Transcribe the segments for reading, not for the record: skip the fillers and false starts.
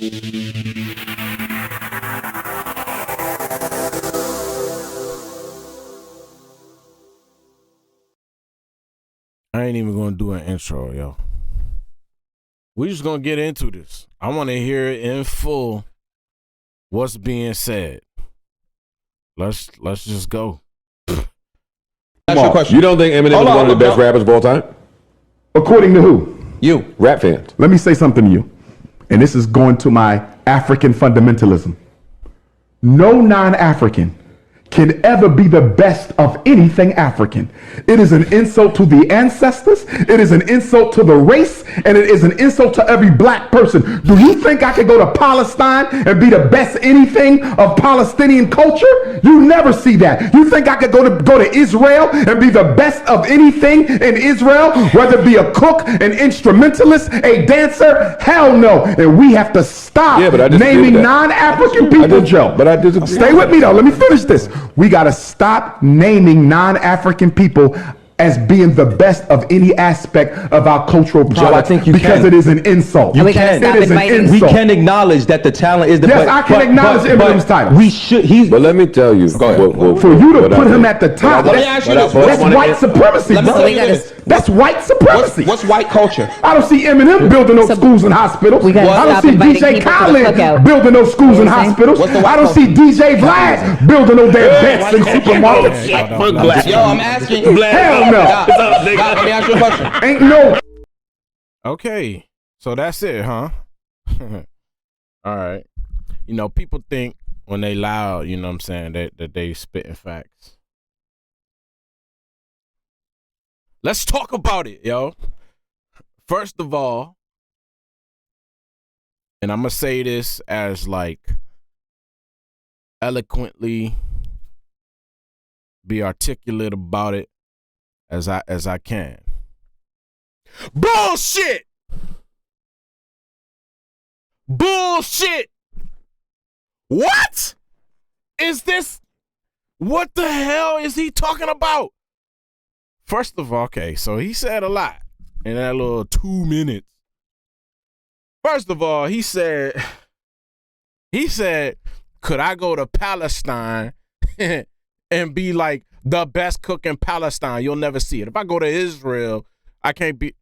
I ain't even gonna do an intro, yo. We just gonna get into this. I want to hear it in full. What's being said? Let's just go. That's your question. You don't think Eminem is one of the best rappers of all time? According to who? You. Rap fans. Let me say something to you. And this is going to my African fundamentalism. No non-African can ever be the best of anything African. It is an insult to the ancestors, it is an insult to the race, and it is an insult to every black person. Do you think I could go to Palestine and be the best anything of Palestinian culture? You never see that. You think I could go to Israel and be the best of anything in Israel, whether it be a cook, an instrumentalist, a dancer? Hell no. And we have to stop naming non-African people, Joe. But I disagree. Stay with me though. Let me finish this. We got to stop naming non-African people as being the best of any aspect of our cultural product. Joe, I think you because can. it is an insult. You can. It is an insult. We can acknowledge that the talent is the Yes, I can acknowledge Eminem's title. We should. But let me tell you. For you to put him at the top, that's white supremacy, bro. That's white supremacy. What's white culture? I don't see Eminem building no schools and hospitals. I don't see DJ Khaled building no schools and hospitals. I don't see DJ Vlad building no damn vets and supermarkets. Yo, I'm asking you. Hell no. Let me ask you a question. Ain't no. Okay, so that's it, huh? All right. You know, people think when they loud, you know what I'm saying, that they spitting facts. Let's talk about it, yo. First of all, and I'm going to say this as like eloquently be articulate about it as I can. Bullshit! Bullshit! What is this? What the hell is he talking about? First of all, okay, so he said a lot in that little 2 minutes. First of all, he said, could I go to Palestine and be like the best cook in Palestine? You'll never see it. If I go to Israel, I can't be.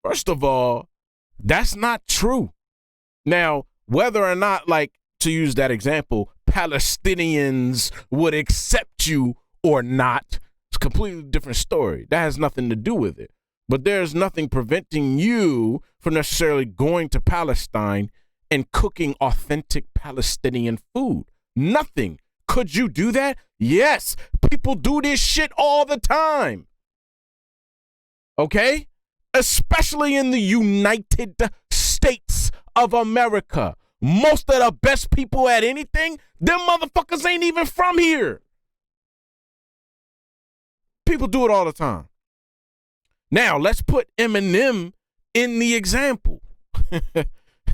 First of all, that's not true. Now, whether or not, like, to use that example, Palestinians would accept you or not, it's a completely different story. That has nothing to do with it. But there's nothing preventing you from necessarily going to Palestine and cooking authentic Palestinian food. Nothing. Could you do that? Yes. People do this shit all the time. Okay? Especially in the United States of America. Most of the best people at anything, them motherfuckers ain't even from here. People do it all the time. Now, let's put Eminem in the example.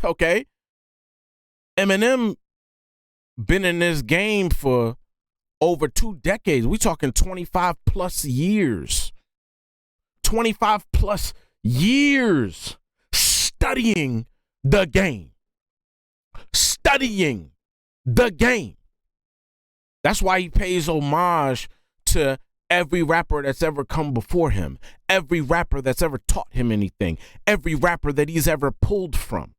Okay? Eminem been in this game for over 2 decades. We talking 25 plus years. 25 plus years studying the game. Studying the game. That's why he pays homage to every rapper that's ever come before him, every rapper that's ever taught him anything, every rapper that he's ever pulled from.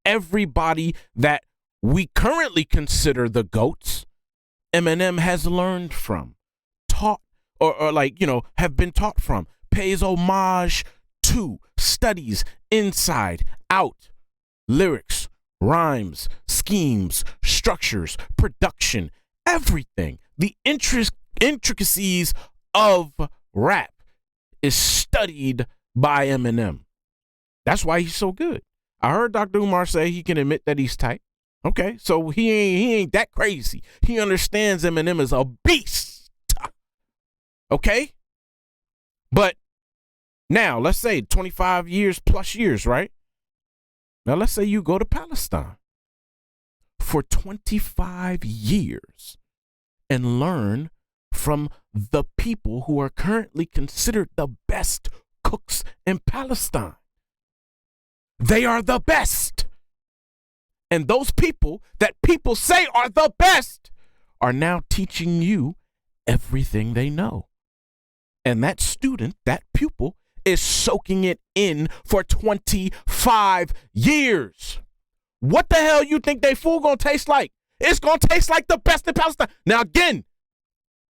Everybody that we currently consider the GOATs, Eminem has learned from, taught, or like, you know, have been taught from, pays homage to, studies inside, out, lyrics, rhymes, schemes, structures, production, everything. The intricacies of rap is studied by Eminem. That's why he's so good. I heard Dr. Umar say he can admit that he's tight. Okay, so he ain't that crazy. He understands Eminem is a beast. Okay? But now, let's say 25 years plus years, right? Now, let's say you go to Palestine for 25 years and learn from the people who are currently considered the best cooks in Palestine. They are the best. And those people that people say are the best are now teaching you everything they know. And that student, that pupil, is soaking it in for 25 years. What the hell you think they food gonna taste like? It's gonna taste like the best in Palestine. Now again,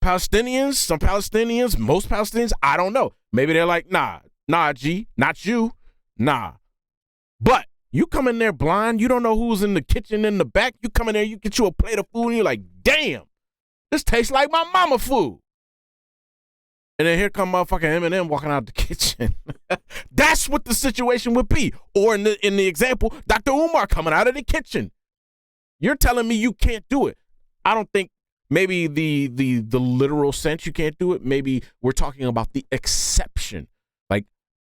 Palestinians, some Palestinians, most Palestinians, I don't know. Maybe they're like, nah, G, not you, nah. But you come in there blind, you don't know who's in the kitchen in the back. You come in there, you get you a plate of food, and you're like, damn, this tastes like my mama food. And then here come motherfucking Eminem walking out the kitchen. That's what the situation would be. Or in the example, Dr. Umar coming out of the kitchen. You're telling me you can't do it. I don't think maybe the literal sense you can't do it. Maybe we're talking about the exception. Like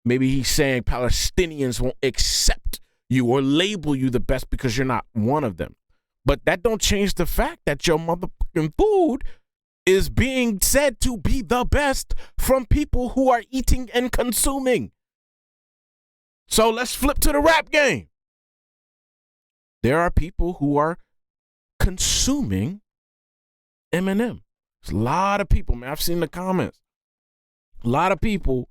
maybe he's saying Palestinians won't accept you or label you the best because you're not one of them. But that don't change the fact that your motherfucking food is being said to be the best from people who are eating and consuming. So let's flip to the rap game. There are people who are consuming Eminem. There's a lot of people, man. I've seen the comments. A lot of people,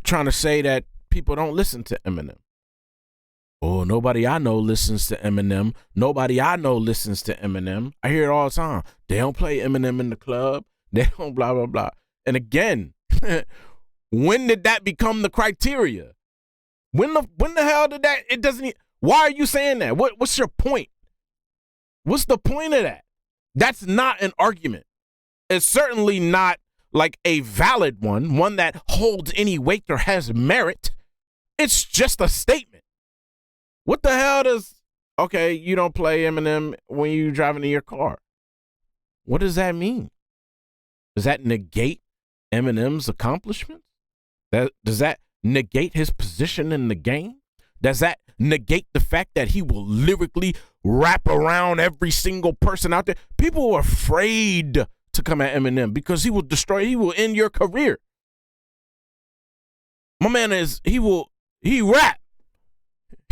trying to say that people don't listen to Eminem. Oh, nobody I know listens to Eminem. Nobody I know listens to Eminem. I hear it all the time. They don't play Eminem in the club. They don't blah, blah, blah. And again, when did that become the criteria? When the hell did that? It doesn't. Why are you saying that? What's your point? What's the point of that? That's not an argument. It's certainly not like a valid one that holds any weight or has merit. It's just a statement. What the hell okay, you don't play Eminem when you're driving in your car. What does that mean? Does that negate Eminem's accomplishments? Does that negate his position in the game? Does that negate the fact that he will lyrically wrap around every single person out there? People are afraid to come at Eminem because he will end your career. My man he rap.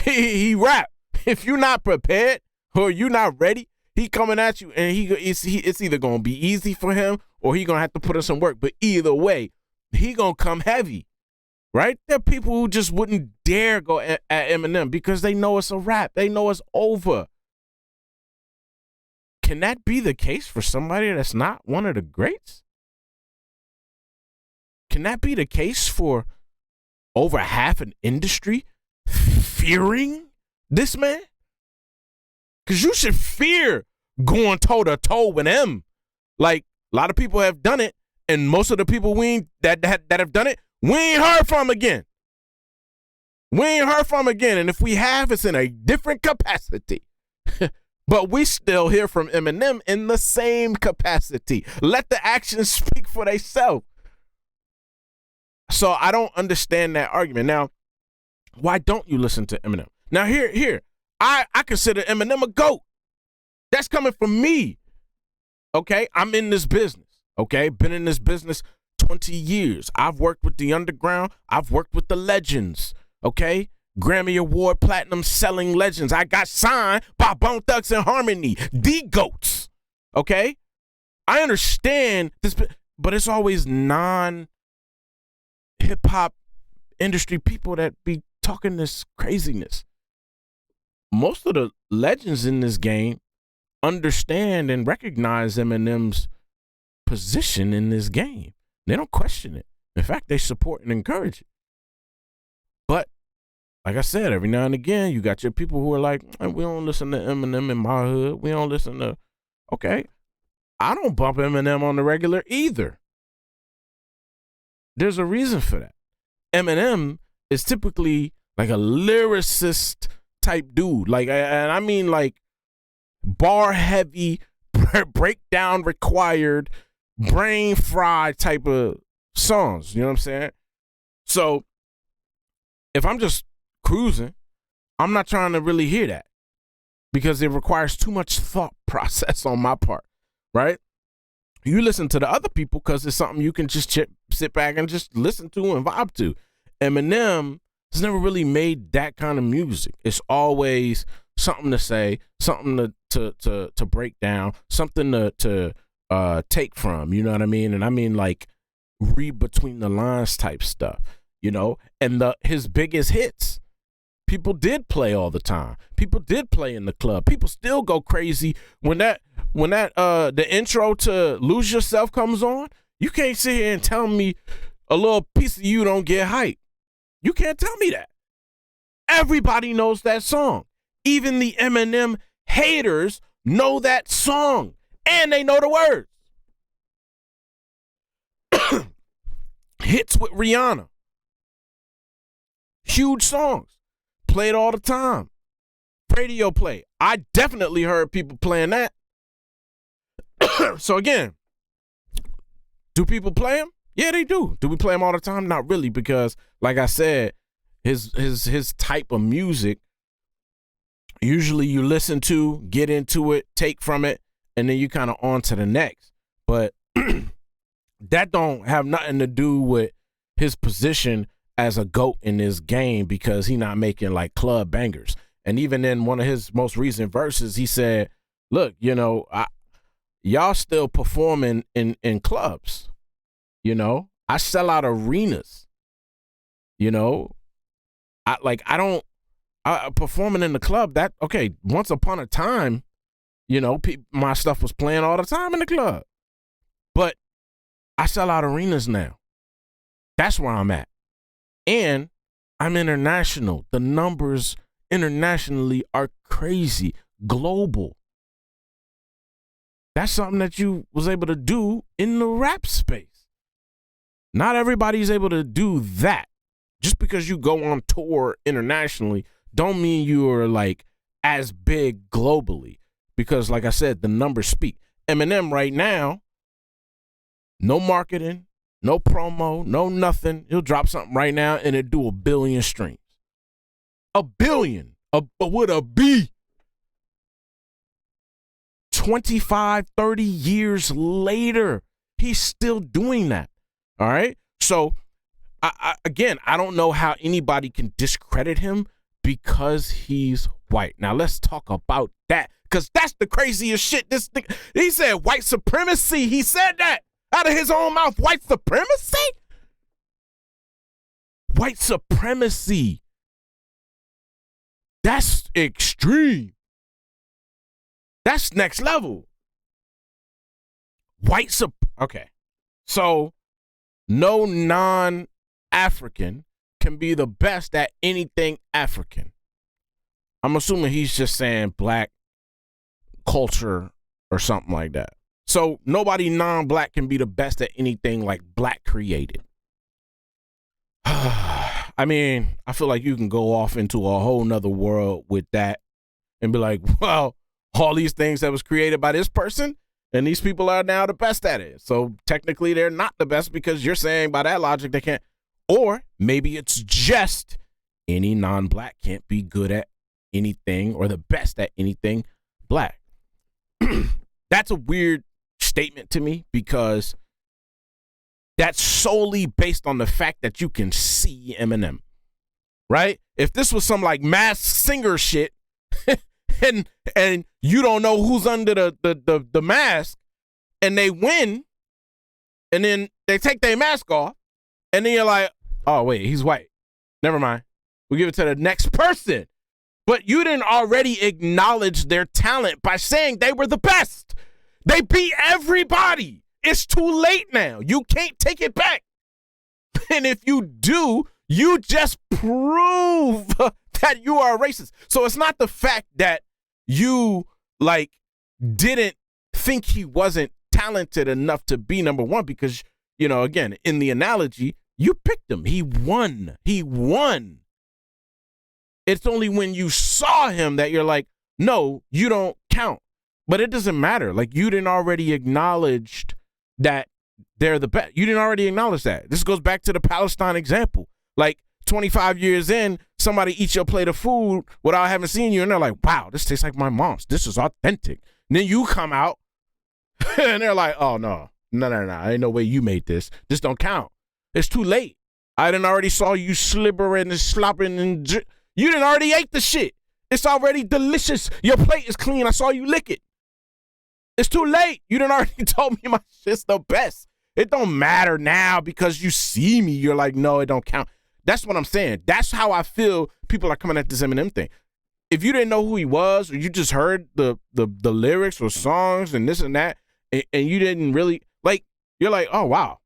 He rap. If you're not prepared or you're not ready, he coming at you and it's either going to be easy for him or he going to have to put in some work. But either way, he going to come heavy, right? There are people who just wouldn't dare go at Eminem because they know it's a rap. They know it's over. Can that be the case for somebody that's not one of the greats? Can that be the case for over half an industry fearing this man? Because you should fear going toe-to-toe with him. Like, a lot of people have done it, and most of the people that have done it, we ain't heard from again. And if we have, it's in a different capacity. But we still hear from Eminem in the same capacity. Let the actions speak for themselves. So I don't understand that argument. Now, why don't you listen to Eminem? Now, here, I consider Eminem a GOAT. That's coming from me. Okay? I'm in this business. Okay? Been in this business 20 years. I've worked with the underground. I've worked with the legends. Okay? Grammy Award platinum selling legends. I got signed by Bone Thugs and Harmony, the GOATs. Okay? I understand this, but it's always non-hip-hop industry people that be talking this craziness. Most of the legends in this game understand and recognize Eminem's position in this game. They don't question it. In fact, they support and encourage it. But like I said, every now and again, you got your people who are like, we don't listen to Eminem in my hood. We don't listen to, okay. I don't bump Eminem on the regular either. There's a reason for that. Eminem is typically like a lyricist type dude. Like, and I mean like bar heavy, breakdown required, brain fried type of songs. You know what I'm saying? So if I'm just cruising, I'm not trying to really hear that because it requires too much thought process on my part, right? You listen to the other people because it's something you can just sit back and just listen to and vibe to. Eminem has never really made that kind of music. It's always something to say, something to break down, something to take from, you know what I mean? And I mean like read between the lines type stuff, you know? And his biggest hits, people did play all the time. People did play in the club. People still go crazy when the intro to Lose Yourself comes on. You can't sit here and tell me a little piece of you don't get hype. You can't tell me that. Everybody knows that song. Even the Eminem haters know that song, and they know the words. Hits with Rihanna. Huge songs. Played all the time. Radio play. I definitely heard people playing that. So again, do people play them? Yeah, they do. Do we play them all the time? Not really, because like I said, his type of music, usually you listen to, get into it, take from it, and then you kind of on to the next. But that don't have nothing to do with his position as a GOAT in this game, because he not making like club bangers. And even in one of his most recent verses, he said, look, you know, y'all still performing in clubs. You know, I sell out arenas. You know, performing in the club, that, okay, once upon a time, you know, my stuff was playing all the time in the club. But I sell out arenas now. That's where I'm at. And I'm international. The numbers internationally are crazy, global. That's something that you was able to do in the rap space. Not everybody's able to do that. Just because you go on tour internationally don't mean you are like as big globally. Because like I said, the numbers speak. Eminem right now, no marketing, no promo, no nothing. He'll drop something right now and it'll do 1 billion streams. 1 billion. With a B. 25, 30 years later, he's still doing that. All right. So, again, I don't know how anybody can discredit him because he's white. Now, let's talk about that, because that's the craziest shit. This thing, he said white supremacy. He said that out of his own mouth. White supremacy? White supremacy. That's extreme. That's next level. Okay. So, no non-African can be the best at anything African. I'm assuming he's just saying black culture or something like that. So nobody non-black can be the best at anything like black created. I mean, I feel like you can go off into a whole nother world with that and be like, well, all these things that was created by this person, and these people are now the best at it. So technically they're not the best because you're saying by that logic they can't. Or maybe it's just any non-black can't be good at anything or the best at anything black. That's a weird statement to me because that's solely based on the fact that you can see Eminem, right? If this was some like Masked Singer shit and you don't know who's under the mask and they win and then they take their mask off and then you're like, oh, wait, he's white. Never mind. We'll give it to the next person. But you didn't already acknowledge their talent by saying they were the best. They beat everybody. It's too late now. You can't take it back. And if you do, you just prove that you are a racist. So it's not the fact that you like didn't think he wasn't talented enough to be number one because, you know, again, in the analogy, you picked him. He won. He won. It's only when you saw him that you're like, no, you don't count. But it doesn't matter. Like, you didn't already acknowledge that they're the best. You didn't already acknowledge that. This goes back to the Palestine example. Like, 25 years in, somebody eats your plate of food without having seen you, and they're like, wow, this tastes like my mom's. This is authentic. And then you come out, and they're like, oh, no. Ain't no way you made this. This don't count. It's too late. I done already saw you slibbering and slopping and you done already ate the shit. It's already delicious. Your plate is clean. I saw you lick it. It's too late. You done already told me my shit's the best. It don't matter now because you see me. You're like, no, it don't count. That's what I'm saying. That's how I feel people are coming at this Eminem thing. If you didn't know who he was, or you just heard the lyrics or songs and this and that, and you didn't really, like, you're like, oh, wow.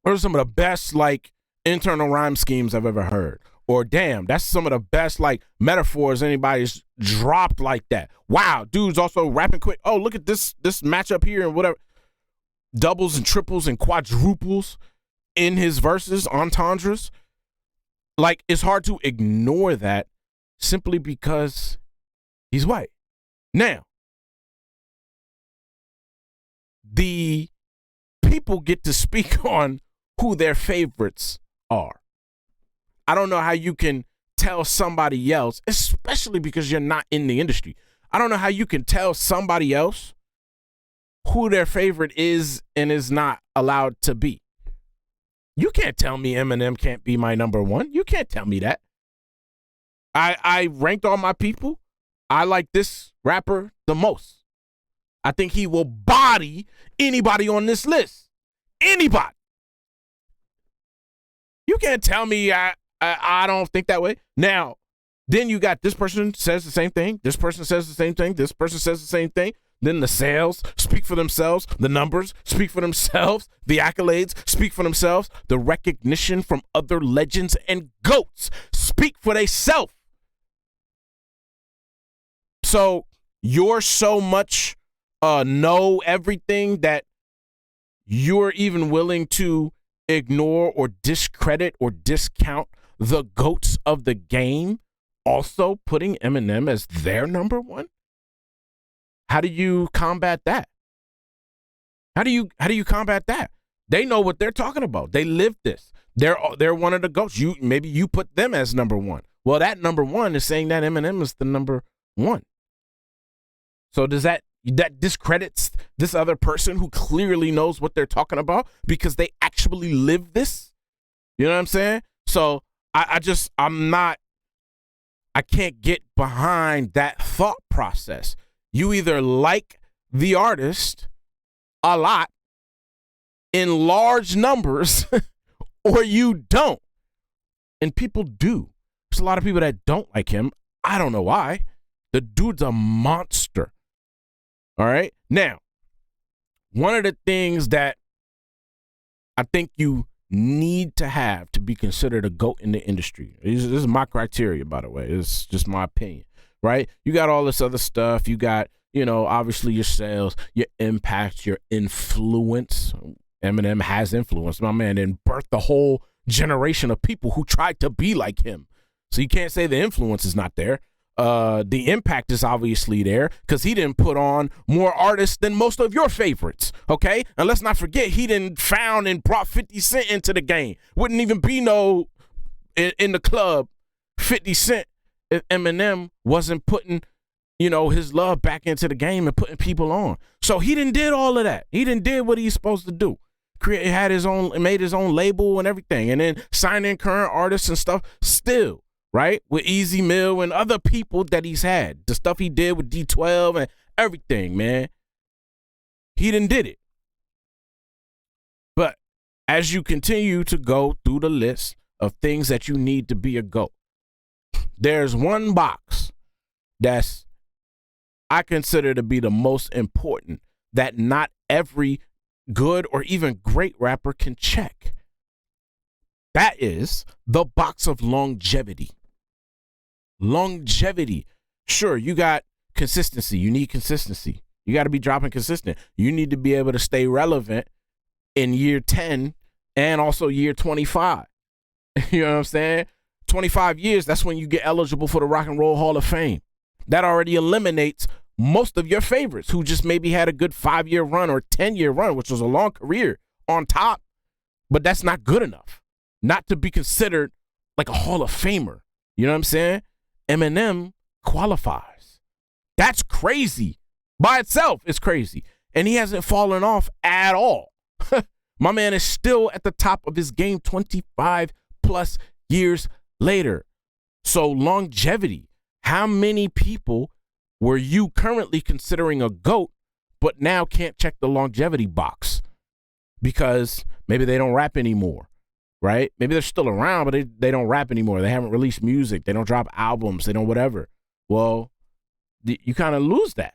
Those are some of the best, like, internal rhyme schemes I've ever heard. Or, damn, that's some of the best, like, metaphors anybody's dropped like that. Wow, dude's also rapping quick. Oh, look at this matchup here and whatever. Doubles and triples and quadruples in his verses, entendres. Like, it's hard to ignore that simply because he's white. Now, the people get to speak on who their favorites are. I don't know how you can tell somebody else, especially because you're not in the industry. I don't know how you can tell somebody else who their favorite is and is not allowed to be. You can't tell me Eminem can't be my number one. You can't tell me that. I ranked all my people. I like this rapper the most. I think he will body anybody on this list. Anybody. You can't tell me I don't think that way. Now, then you got this person says the same thing. This person says the same thing. This person says the same thing. Then the sales speak for themselves. The numbers speak for themselves. The accolades speak for themselves. The recognition from other legends and GOATs speak for themselves. So you're so much know everything that you're even willing to ignore or discredit or discount the GOATs of the game, also putting Eminem as their number one? How do you combat that? How do you combat that? They know what they're talking about. They live this. They're one of the GOATs. Maybe you put them as number one. Well, that number one is saying that Eminem is the number one. So does that discredits this other person who clearly knows what they're talking about because they actually live this? You know what I'm saying? So I can't get behind that thought process. You either like the artist a lot in large numbers or you don't. And people do. There's a lot of people that don't like him. I don't know why. The dude's a monster. All right. Now, one of the things that I think you need to have to be considered a GOAT in the industry. This is my criteria, by the way. It's just my opinion, right? You got all this other stuff. You got, obviously your sales, your impact, your influence. Eminem has influence. My man then birthed the whole generation of people who tried to be like him. So you can't say the influence is not there. The impact is obviously there because he didn't put on more artists than most of your favorites, okay? And let's not forget, he didn't found and brought 50 Cent into the game. Wouldn't even be no in the club 50 Cent if Eminem wasn't putting, his love back into the game and putting people on. So he didn't did all of that. He didn't did what he's supposed to do. Made his own label and everything, and then signed in current artists and stuff still. Right? With Easy Mill and other people that he's had. The stuff he did with D12 and everything, man. He done did it. But as you continue to go through the list of things that you need to be a GOAT, there's one box that's I consider to be the most important that not every good or even great rapper can check. That is the box of longevity. Longevity. Sure, you got consistency. You need consistency. You got to be dropping consistent. You need to be able to stay relevant in year 10 and also year 25. You know what I'm saying? 25 years, that's when you get eligible for the Rock and Roll Hall of Fame. That already eliminates most of your favorites who just maybe had a good 5-year run or 10-year run, which was a long career on top. But that's not good enough not to be considered like a Hall of Famer. You know what I'm saying? Eminem qualifies. That's crazy. By itself, it's crazy. And he hasn't fallen off at all. My man is still at the top of his game, 25 plus years later. So longevity, how many people were you currently considering a GOAT, but now can't check the longevity box because maybe they don't rap anymore, right? Maybe they're still around, but they don't rap anymore. They haven't released music. They don't drop albums. They don't whatever. Well, you kind of lose that.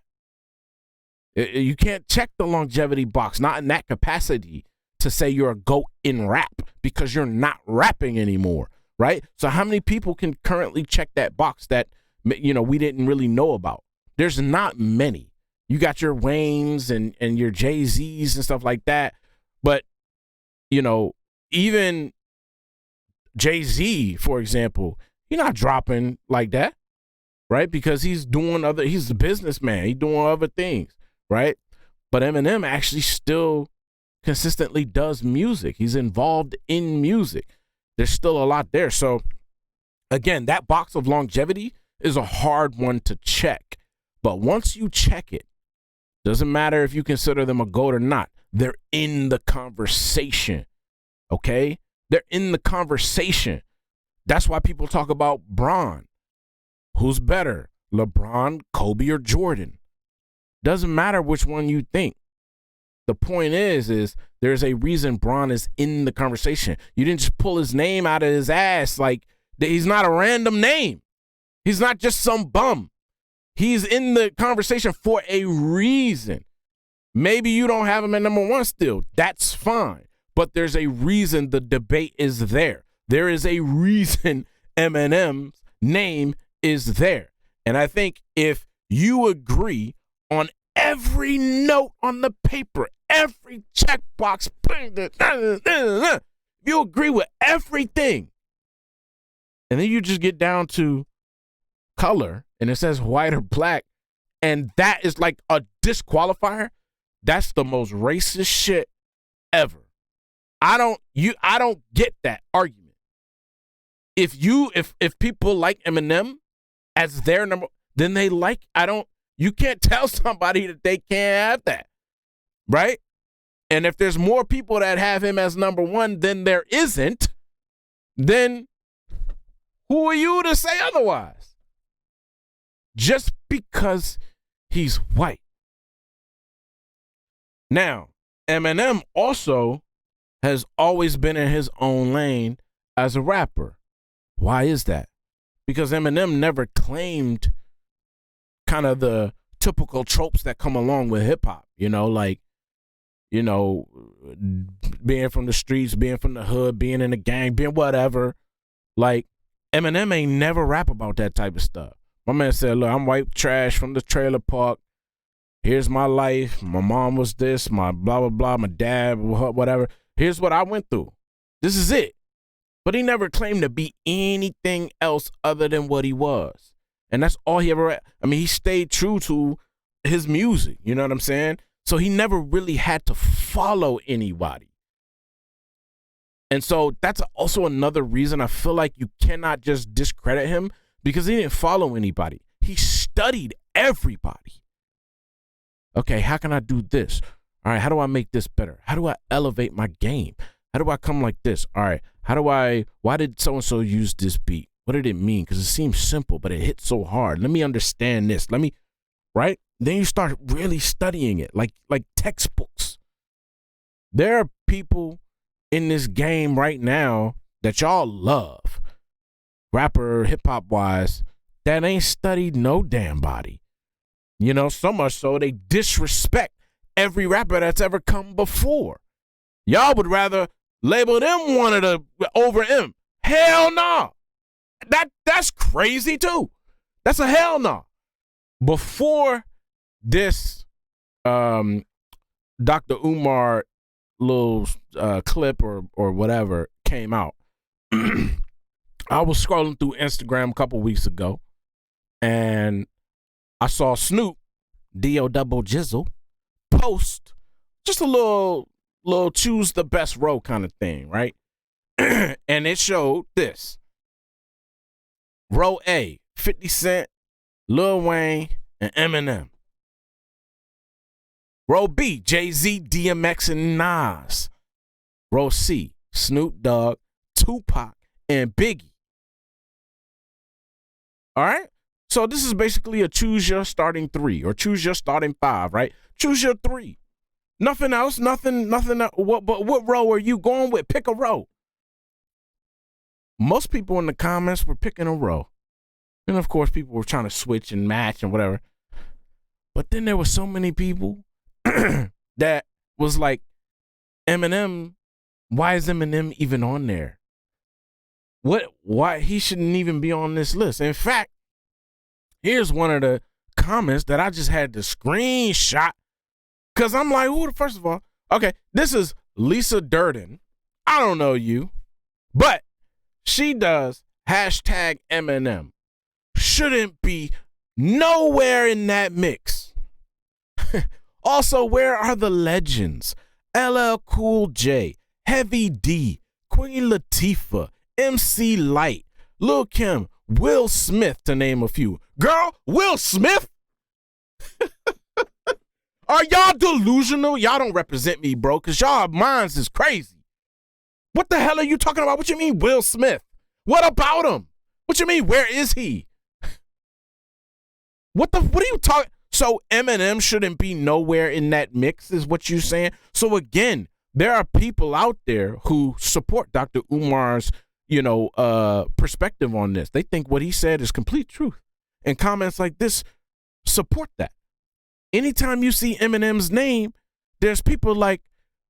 You can't check the longevity box, not in that capacity to say you're a GOAT in rap because you're not rapping anymore, right? So how many people can currently check that box that, you know, we didn't really know about? There's not many. You got your Waynes and your Jay-Z's and stuff like that. But, you know, even Jay-Z, for example, he's not dropping like that, right? Because he's the businessman. He's doing other things, right? But Eminem actually still consistently does music. He's involved in music. There's still a lot there. So, again, that box of longevity is a hard one to check. But once you check it, doesn't matter if you consider them a GOAT or not, they're in the conversation, okay? They're in the conversation. That's why people talk about Bron. Who's better, LeBron, Kobe, or Jordan? Doesn't matter which one you think. The point is there's a reason Bron is in the conversation. You didn't just pull his name out of his ass. Like, he's not a random name. He's not just some bum. He's in the conversation for a reason. Maybe you don't have him at number one still. That's fine. But there's a reason the debate is there. There is a reason Eminem's name is there. And I think if you agree on every note on the paper, every checkbox, if you agree with everything, and then you just get down to color, and it says white or black, and that is like a disqualifier, that's the most racist shit ever. I don't get that argument. If people like Eminem as their number, then you can't tell somebody that they can't have that, right? And if there's more people that have him as number one than there isn't, then who are you to say otherwise? Just because he's white. Now, Eminem also has always been in his own lane as a rapper. Why is that? Because Eminem never claimed kind of the typical tropes that come along with hip hop, like, being from the streets, being from the hood, being in the gang, being whatever. Like, Eminem ain't never rap about that type of stuff. My man said, look, I'm white trash from the trailer park. Here's my life. My mom was this, my blah, blah, blah, my dad, whatever. Here's what I went through. This is it. But he never claimed to be anything else other than what he was. And that's all he ever, he stayed true to his music. You know what I'm saying? So he never really had to follow anybody. And so that's also another reason I feel like you cannot just discredit him, because he didn't follow anybody. He studied everybody. Okay, how can I do this? All right, how do I make this better? How do I elevate my game? How do I come like this? All right, why did so-and-so use this beat? What did it mean? Because it seems simple, but it hits so hard. Let me understand this. Right? Then you start really studying it, like textbooks. There are people in this game right now that y'all love, rapper, hip-hop wise, that ain't studied no damn body. So much so they disrespect every rapper that's ever come before. Y'all would rather label them one of the over him. Hell no. That's crazy too. That's a hell no. Before this Dr. Umar little clip or whatever came out, I was scrolling through Instagram a couple weeks ago, and I saw Snoop, D-O-double Jizzle, post just a little choose the best row kind of thing, right? And it showed this. Row A, 50 Cent, Lil Wayne, and Eminem. Row B, Jay-Z, DMX, and Nas. Row C, Snoop Dogg, Tupac, and Biggie. All right? So this is basically a choose your starting 3 or choose your starting 5, right? Choose your 3. Nothing else, nothing. What row are you going with? Pick a row. Most people in the comments were picking a row. And of course, people were trying to switch and match and whatever. But then there were so many people that was like, Eminem, why is Eminem even on there? Why he shouldn't even be on this list. In fact, here's one of the comments that I just had to screenshot. Because I'm like, first of all, okay, this is Lisa Durden. I don't know you, but she does hashtag Eminem. Shouldn't be nowhere in that mix. Also, where are the legends? LL Cool J, Heavy D, Queen Latifah, MC Lyte, Lil' Kim, Will Smith, to name a few. Girl, Will Smith? Are y'all delusional? Y'all don't represent me, bro, because y'all minds is crazy. What the hell are you talking about? What you mean, Will Smith? What about him? What you mean, where is he? What are you talking? So Eminem shouldn't be nowhere in that mix is what you're saying? So again, there are people out there who support Dr. Umar's, perspective on this. They think what he said is complete truth. And comments like this support that. Anytime you see Eminem's name, there's people like,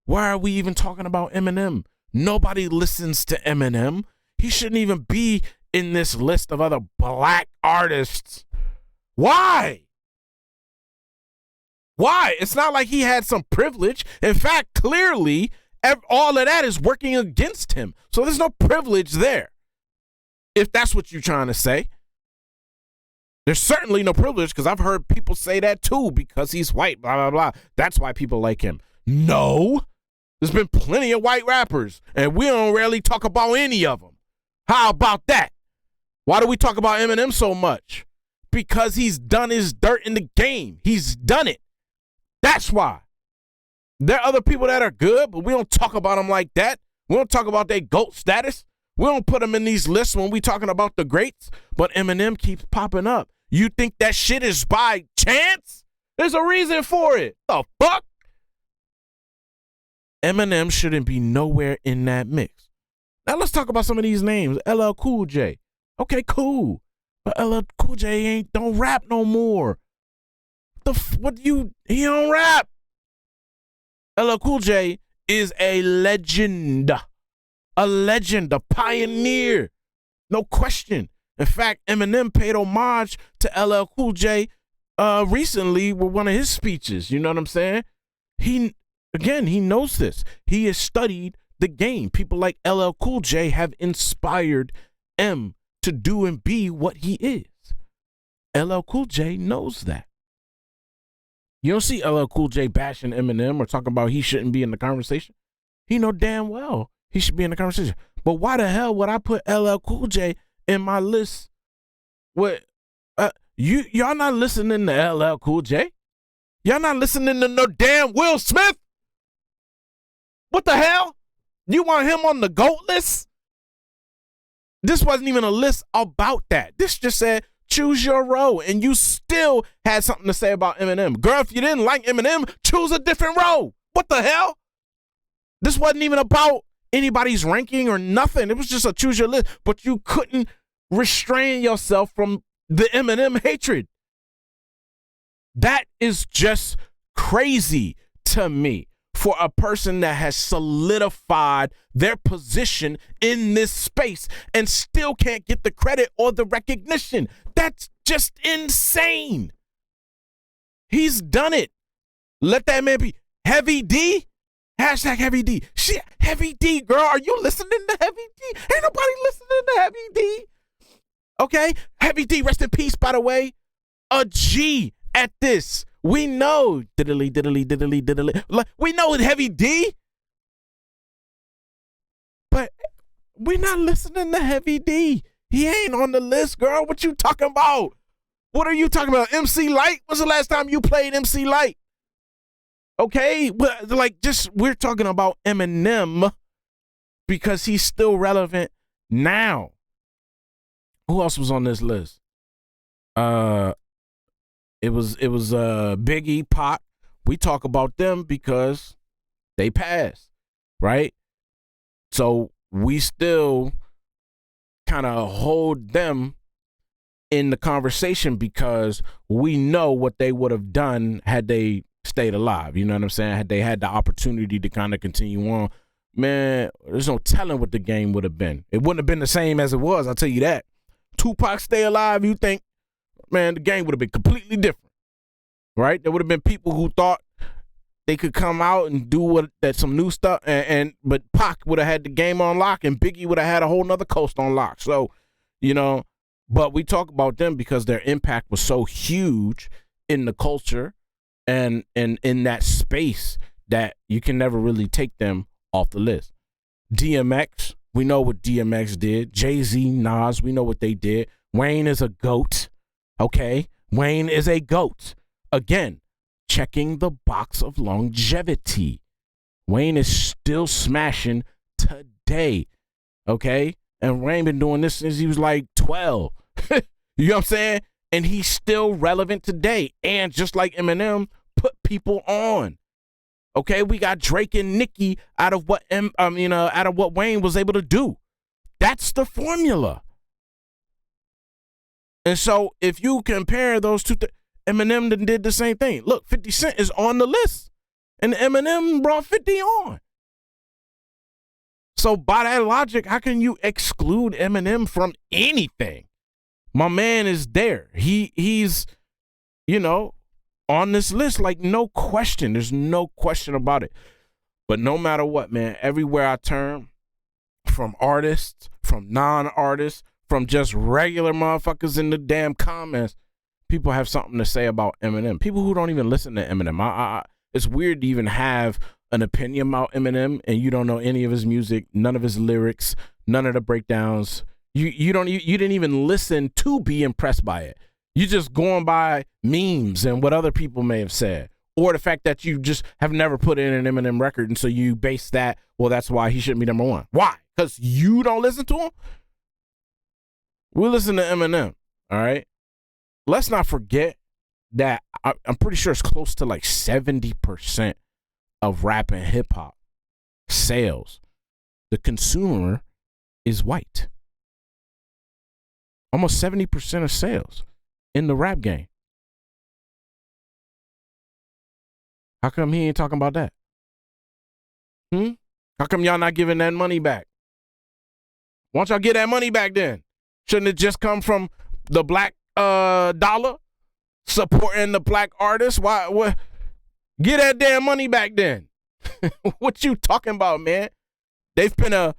why are we even talking about Eminem? Nobody listens to Eminem. He shouldn't even be in this list of other black artists. Why? Why? It's not like he had some privilege. In fact, clearly, all of that is working against him. So there's no privilege there, if that's what you're trying to say. There's certainly no privilege, because I've heard people say that too, because he's white, blah, blah, blah. That's why people like him. No. There's been plenty of white rappers, and we don't rarely talk about any of them. How about that? Why do we talk about Eminem so much? Because he's done his dirt in the game. He's done it. That's why. There are other people that are good, but we don't talk about them like that. We don't talk about their GOAT status. We don't put them in these lists when we talking about the greats, but Eminem keeps popping up. You think that shit is by chance? There's a reason for it. The fuck? Eminem shouldn't be nowhere in that mix. Now let's talk about some of these names. LL Cool J. Okay, cool. But LL Cool J don't rap no more. He don't rap. LL Cool J is a legend. A legend, a pioneer. No question. In fact, Eminem paid homage to LL Cool J recently with one of his speeches. You know what I'm saying? He knows this. He has studied the game. People like LL Cool J have inspired M to do and be what he is. LL Cool J knows that. You don't see LL Cool J bashing Eminem or talking about he shouldn't be in the conversation. He know damn well he should be in the conversation. But why the hell would I put LL Cool J in my list? What? Y'all not listening to LL Cool J? Y'all not listening to no damn Will Smith? What the hell? You want him on the GOAT list? This wasn't even a list about that. This just said choose your row, and you still had something to say about Eminem. Girl, if you didn't like Eminem, choose a different row. What the hell? This wasn't even about anybody's ranking or nothing. It was just a choose your list, but you couldn't restrain yourself from the Eminem hatred. That is just crazy to me for a person that has solidified their position in this space and still can't get the credit or the recognition. That's just insane. He's done it. Let that man be. Heavy D? Hashtag Heavy D. Shit, Heavy D, girl, are you listening to Heavy D? Ain't nobody listening to Heavy D. Okay? Heavy D, rest in peace, by the way. A G at this. We know. Diddly, diddly, diddly, diddly. We know Heavy D. But we're not listening to Heavy D. He ain't on the list, girl. What you talking about? What are you talking about? MC Lyte? When's the last time you played MC Lyte? Okay, we're talking about Eminem because he's still relevant Now, who else was on this list? It was Biggie, Pac. We talk about them because they passed, right? So we still kind of hold them in the conversation because we know what they would have done had they stayed alive. You know what I'm saying? Had they had the opportunity to kind of continue on, man, there's no telling what the game would have been. It wouldn't have been the same as it was, I'll tell you that. Tupac stay alive, you think, man, the game would have been completely different, right? There would have been people who thought they could come out and do some new stuff, but Pac would have had the game on lock, and Biggie would have had a whole nother coast on lock. So, you know, but we talk about them because their impact was so huge in the culture and in that space that you can never really take them off the list. DMX, we know what DMX did. Jay-Z, Nas, we know what they did. Wayne is a GOAT, okay? Wayne is a GOAT. Again, checking the box of longevity. Wayne is still smashing today, okay? And Wayne been doing this since he was like 12. You know what I'm saying? And he's still relevant today. And just like Eminem, put people on. Okay, we got Drake and Nicki out of what Wayne was able to do. That's the formula. And so if you compare those two, Eminem did the same thing. Look, 50 Cent is on the list, and Eminem brought 50 on. So by that logic, how can you exclude Eminem from anything? My man is there. He's, you know, on this list, like no question. There's no question about it. But no matter what, man, everywhere I turn, from artists, from non-artists, from just regular motherfuckers in the damn comments, people have something to say about Eminem. People who don't even listen to Eminem. It's weird to even have an opinion about Eminem and you don't know any of his music, none of his lyrics, none of the breakdowns. You didn't even listen to be impressed by it. You just going by memes and what other people may have said, or the fact that you just have never put in an Eminem record, and so you base that, well, that's why he shouldn't be number one. Why? Because you don't listen to him? We listen to Eminem, all right? Let's not forget that I'm pretty sure it's close to like 70% of rap and hip-hop sales. The consumer is white. Almost 70% of sales in the rap game. How come he ain't talking about that? How come y'all not giving that money back? Why don't y'all get that money back then? Shouldn't it just come from the black dollar supporting the black artists? Why? Get that damn money back then. What you talking about, man? They've been a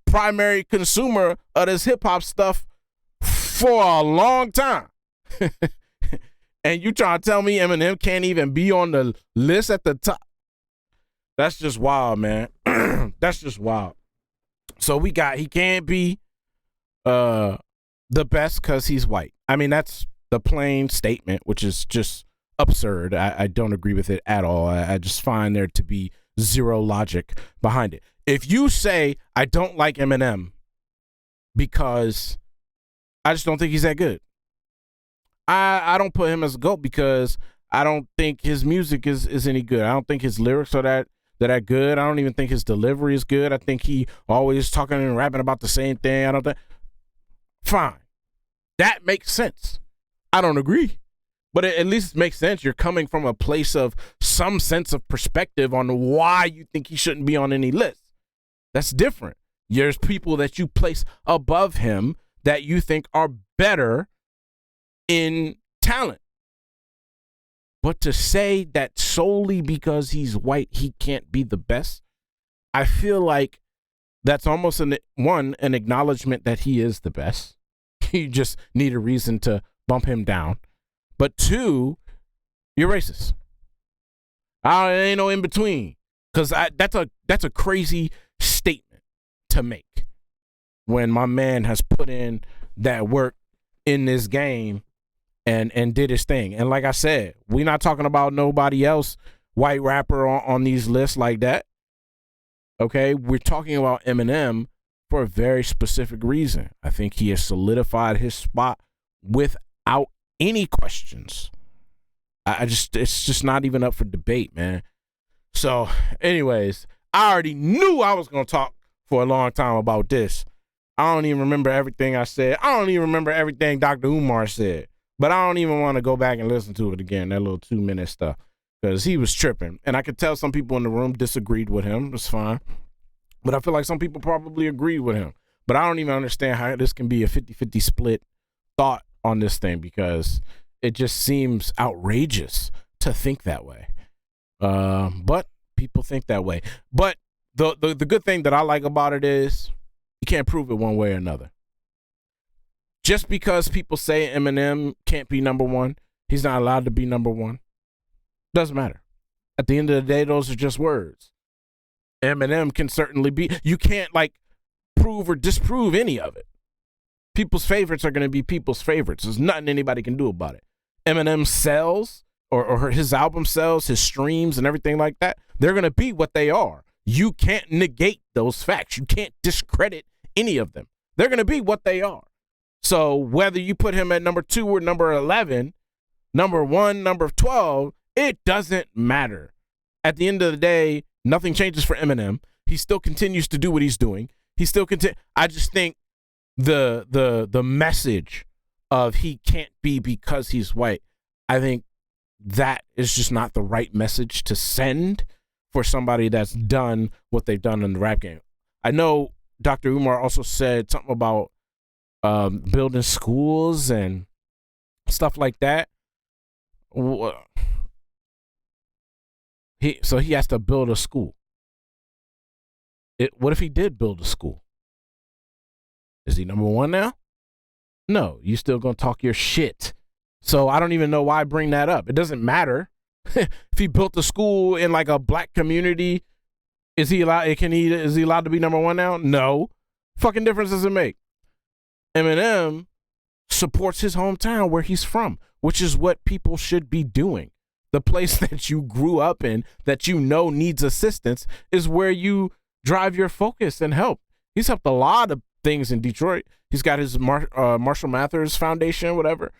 primary consumer of this hip hop stuff for a long time. And you trying to tell me Eminem can't even be on the list at the top? That's just wild, man. That's just wild. So he can't be the best because he's white. I mean, that's the plain statement, which is just absurd. I don't agree with it at all. I just find there to be zero logic behind it. If you say, I don't like Eminem because I just don't think he's that good, I don't put him as a GOAT because I don't think his music is any good. I don't think his lyrics are that good. I don't even think his delivery is good. I think he always talking and rapping about the same thing. I don't think. Fine. That makes sense. I don't agree. But it at least makes sense. You're coming from a place of some sense of perspective on why you think he shouldn't be on any list. That's different. There's people that you place above him that you think are better in talent. But to say that solely because he's white, he can't be the best, I feel like that's almost an acknowledgement that he is the best. You just need a reason to bump him down. But two, you're racist. There ain't no in between. Because that's a crazy statement to make when my man has put in that work in this game and did his thing. And like I said, we're not talking about nobody else white rapper on these lists like that. Okay? We're talking about Eminem for a very specific reason. I think he has solidified his spot without any questions. It's just not even up for debate, man. So, anyways, I already knew I was going to talk for a long time about this. I don't even remember everything I said. I don't even remember everything Dr. Umar said. But I don't even want to go back and listen to it again, that little 2-minute stuff, because he was tripping. And I could tell some people in the room disagreed with him. It's fine. But I feel like some people probably agreed with him. But I don't even understand how this can be a 50-50 split thought on this thing, because it just seems outrageous to think that way. But people think that way. But the good thing that I like about it is you can't prove it one way or another. Just because people say Eminem can't be number one, he's not allowed to be number one, doesn't matter. At the end of the day, those are just words. Eminem can certainly be. You can't like prove or disprove any of it. People's favorites are going to be people's favorites. There's nothing anybody can do about it. Eminem sells, or his album sells, his streams and everything like that. They're going to be what they are. You can't negate those facts. You can't discredit any of them. They're going to be what they are. So whether you put him at number 2 or number 11, number 1, number 12, it doesn't matter. At the end of the day, nothing changes for Eminem. He still continues to do what he's doing. He still I just think the message of he can't be because he's white, I think that is just not the right message to send for somebody that's done what they've done in the rap game. I know Dr. Umar also said something about building schools and stuff like that. So he has to build a school. What if he did build a school? Is he number 1 now? No, you still gonna talk your shit. So I don't even know why I bring that up. It doesn't matter. If he built a school in like a black community, is he allowed to be number 1 now? No. Fucking difference does it make? Eminem supports his hometown where he's from, which is what people should be doing. The place that you grew up in, that you know needs assistance, is where you drive your focus and help. He's helped a lot of things in Detroit. He's got his Marshall Mathers Foundation, whatever.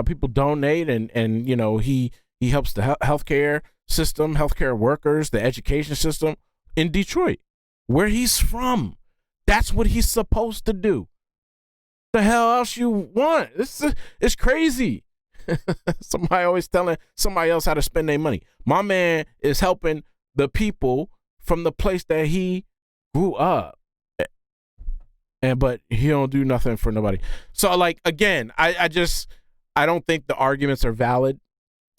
People donate, and you know he helps the healthcare system, healthcare workers, the education system in Detroit, where he's from. That's what he's supposed to do. The hell else you want? It's crazy. Somebody always telling somebody else how to spend their money. My man is helping the people from the place that he grew up, but he don't do nothing for nobody. So like, again, I don't think the arguments are valid.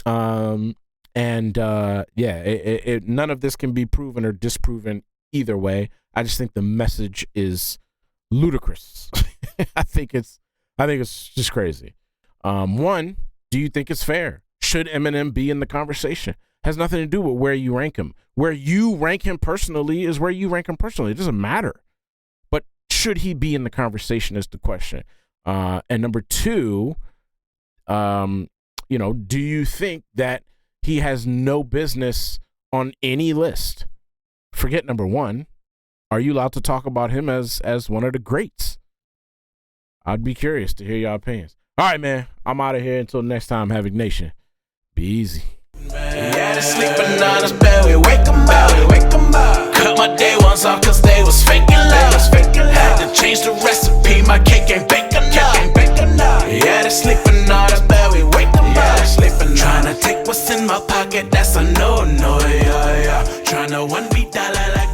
None of this can be proven or disproven either way. I just think the message is ludicrous. I think it's just crazy. One, do you think it's fair? Should Eminem be in the conversation? Has nothing to do with where you rank him. Where you rank him personally is where you rank him personally. It doesn't matter. But should he be in the conversation is the question. And number 2, do you think that he has no business on any list? Forget number 1. Are you allowed to talk about him as one of the greats? I'd be curious to hear your opinions. All right, man. I'm out of here until next time, Havik Nation. Be easy. Yeah, they sleeping on us, bed, we wake them up. Cut my day ones off cause they was faking love. Had to change the recipe, my cake ain't baking up. Yeah, they sleeping on us, bed, we wake them up. Tryna take what's in my pocket, that's a no, yeah. Tryna $1 beat dollar like